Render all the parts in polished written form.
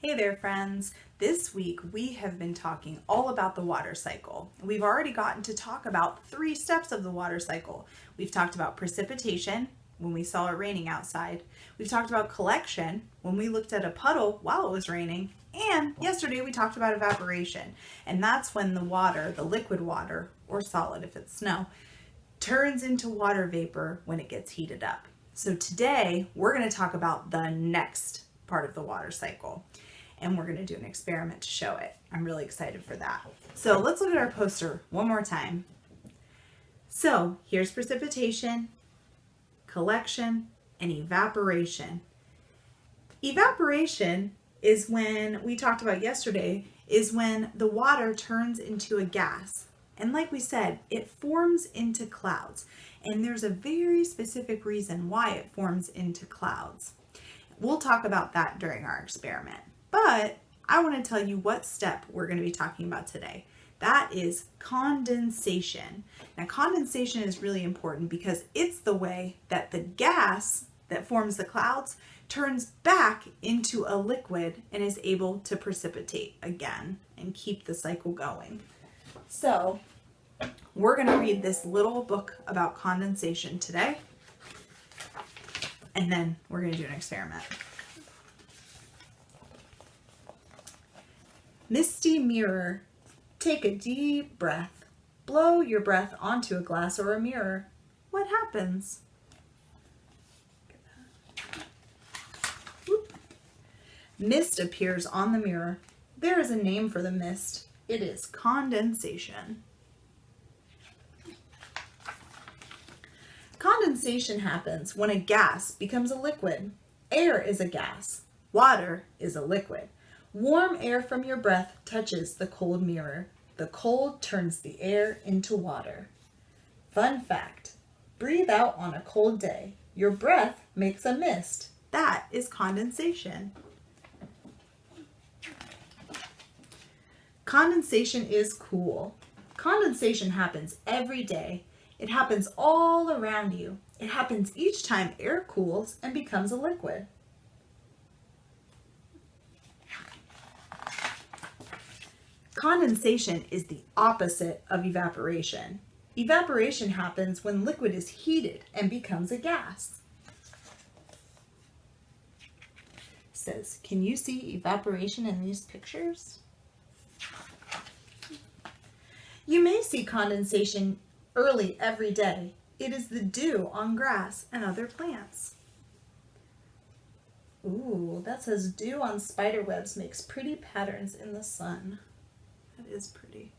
Hey there, friends. This week we have been talking all about the water cycle. We've already gotten to talk about 3 steps of the water cycle. We've talked about precipitation when we saw it raining outside. We've talked about collection when we looked at a puddle while it was raining. And yesterday we talked about evaporation. And that's when the water, the liquid water, or solid if it's snow, turns into water vapor when it gets heated up. So today we're going to talk about the next part of the water cycle. And we're going to do an experiment to show it. I'm really excited for that. So let's look at our poster one more time. So here's precipitation, collection, and evaporation. Evaporation is when, we talked about yesterday, is when the water turns into a gas. And like we said, it forms into clouds. And there's a very specific reason why it forms into clouds. We'll talk about that during our experiment. But I want to tell you what step we're going to be talking about today. That is condensation. Now, condensation is really important because it's the way that the gas that forms the clouds turns back into a liquid and is able to precipitate again and keep the cycle going. So, we're going to read this little book about condensation today, and then we're going to do an experiment. Misty mirror, take a deep breath. Blow your breath onto a glass or a mirror. What happens? Whoop. Mist appears on the mirror. There is a name for the mist. It is condensation. Condensation happens when a gas becomes a liquid. Air is a gas. Water is a liquid. Warm air from your breath touches the cold mirror. The cold turns the air into water. Fun fact, breathe out on a cold day. Your breath makes a mist. That is condensation. Condensation is cool. Condensation happens every day. It happens all around you. It happens each time air cools and becomes a liquid. Condensation is the opposite of evaporation. Evaporation happens when liquid is heated and becomes a gas. It says, can you see evaporation in these pictures? You may see condensation early every day. It is the dew on grass and other plants. Ooh, that says dew on spider webs makes pretty patterns in the sun. That is pretty.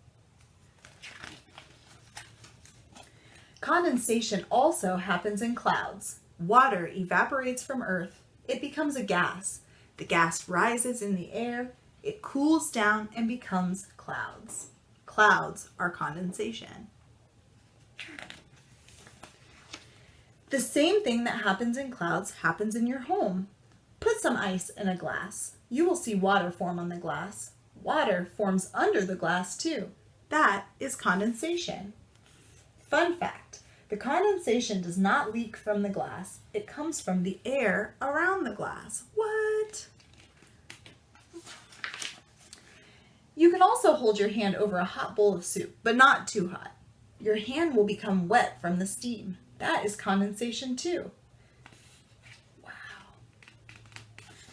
Condensation also happens in clouds. Water evaporates from Earth. It becomes a gas. The gas rises in the air. It cools down and becomes clouds. Clouds are condensation. The same thing that happens in clouds happens in your home. Put some ice in a glass. You will see water form on the glass. Water forms under the glass too. That is condensation. Fun fact, the condensation does not leak from the glass. It comes from the air around the glass. What? You can also hold your hand over a hot bowl of soup, but not too hot. Your hand will become wet from the steam. That is condensation too.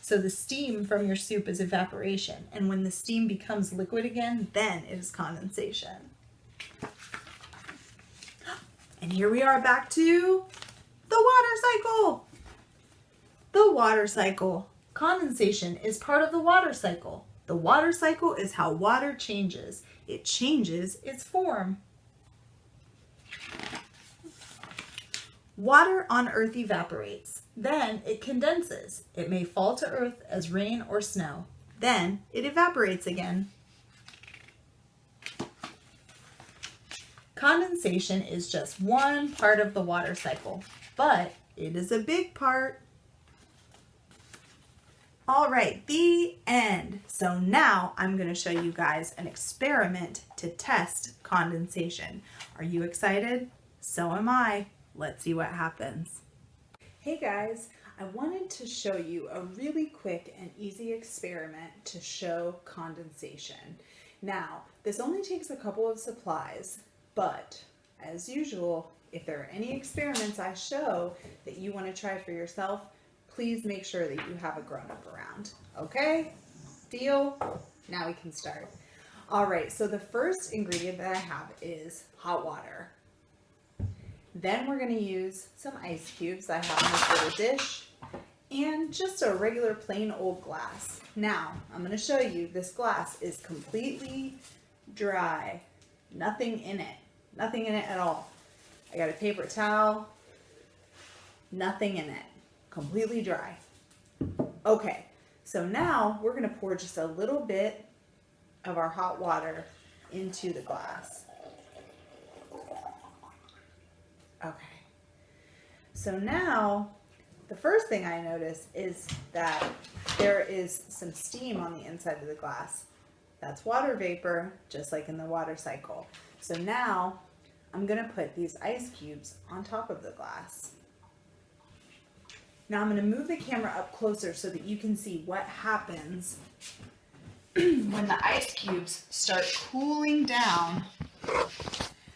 So the steam from your soup is evaporation, and when the steam becomes liquid again, then it is condensation. And here we are back to the water cycle. The water cycle. Condensation is part of the water cycle. The water cycle is how water changes. It changes its form. Water on Earth evaporates. Then it condenses. It may fall to Earth as rain or snow. Then it evaporates again. Condensation is just one part of the water cycle, but it is a big part. All right, the end. So now I'm going to show you guys an experiment to test condensation. Are you excited? So am I. Let's see what happens. Hey guys, I wanted to show you a really quick and easy experiment to show condensation. Now, this only takes a couple of supplies, but as usual, if there are any experiments I show that you want to try for yourself, please make sure that you have a grown-up around. Okay? Deal? Now we can start. All right, so the first ingredient that I have is hot water. Then we're going to use some ice cubes I have in this little dish and just a regular plain old glass. Now, I'm going to show you this glass is completely dry. Nothing in it. Nothing in it at all. I got a paper towel. Nothing in it. Completely dry. Okay, so now we're going to pour just a little bit of our hot water into the glass. Okay, so now the first thing I notice is that there is some steam on the inside of the glass. That's water vapor, just like in the water cycle. So now I'm going to put these ice cubes on top of the glass. Now I'm going to move the camera up closer so that you can see what happens when the ice cubes start cooling down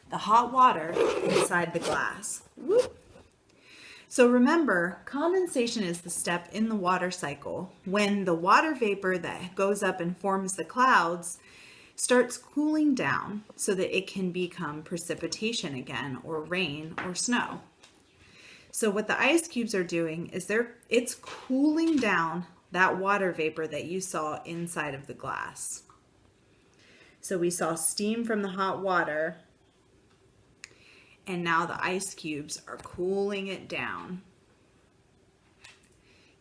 the hot water inside the glass. Whoop. So remember, condensation is the step in the water cycle when the water vapor that goes up and forms the clouds starts cooling down so that it can become precipitation again, or rain or snow. So what the ice cubes are doing is it's cooling down that water vapor that you saw inside of the glass. So we saw steam from the hot water, and now the ice cubes are cooling it down.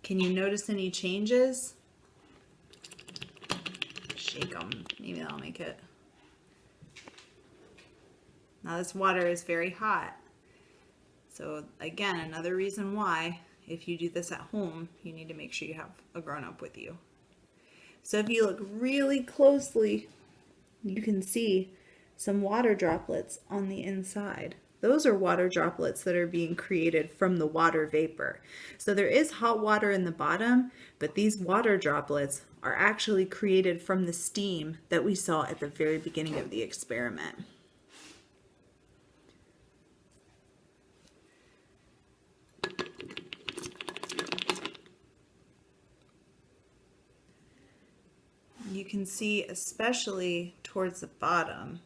Can you notice any changes? Shake them, maybe that'll make it. Now this water is very hot. So again, another reason why, if you do this at home, you need to make sure you have a grown-up with you. So if you look really closely, you can see some water droplets on the inside. Those are water droplets that are being created from the water vapor. So there is hot water in the bottom, but these water droplets are actually created from the steam that we saw at the very beginning of the experiment. You can see, especially towards the bottom,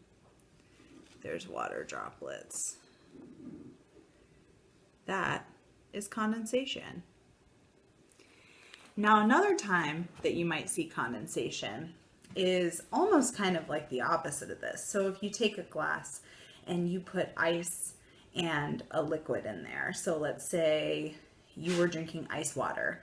there's water droplets. That is condensation. Now, another time that you might see condensation is almost kind of like the opposite of this. So if you take a glass and you put ice and a liquid in there, so let's say you were drinking ice water,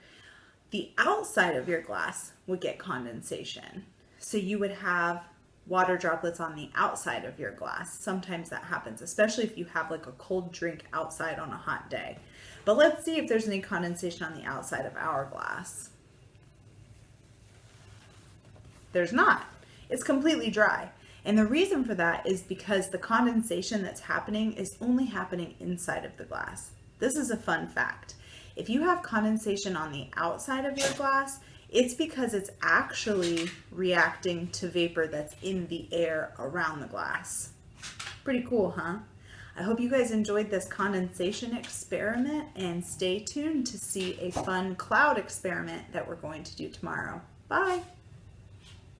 the outside of your glass would get condensation. So you would have water droplets on the outside of your glass. Sometimes that happens, especially if you have like a cold drink outside on a hot day. But let's see if there's any condensation on the outside of our glass. There's not. It's completely dry. And the reason for that is because the condensation that's happening is only happening inside of the glass. This is a fun fact. If you have condensation on the outside of your glass, it's because it's actually reacting to vapor that's in the air around the glass. Pretty cool, huh? I hope you guys enjoyed this condensation experiment, and stay tuned to see a fun cloud experiment that we're going to do tomorrow. Bye!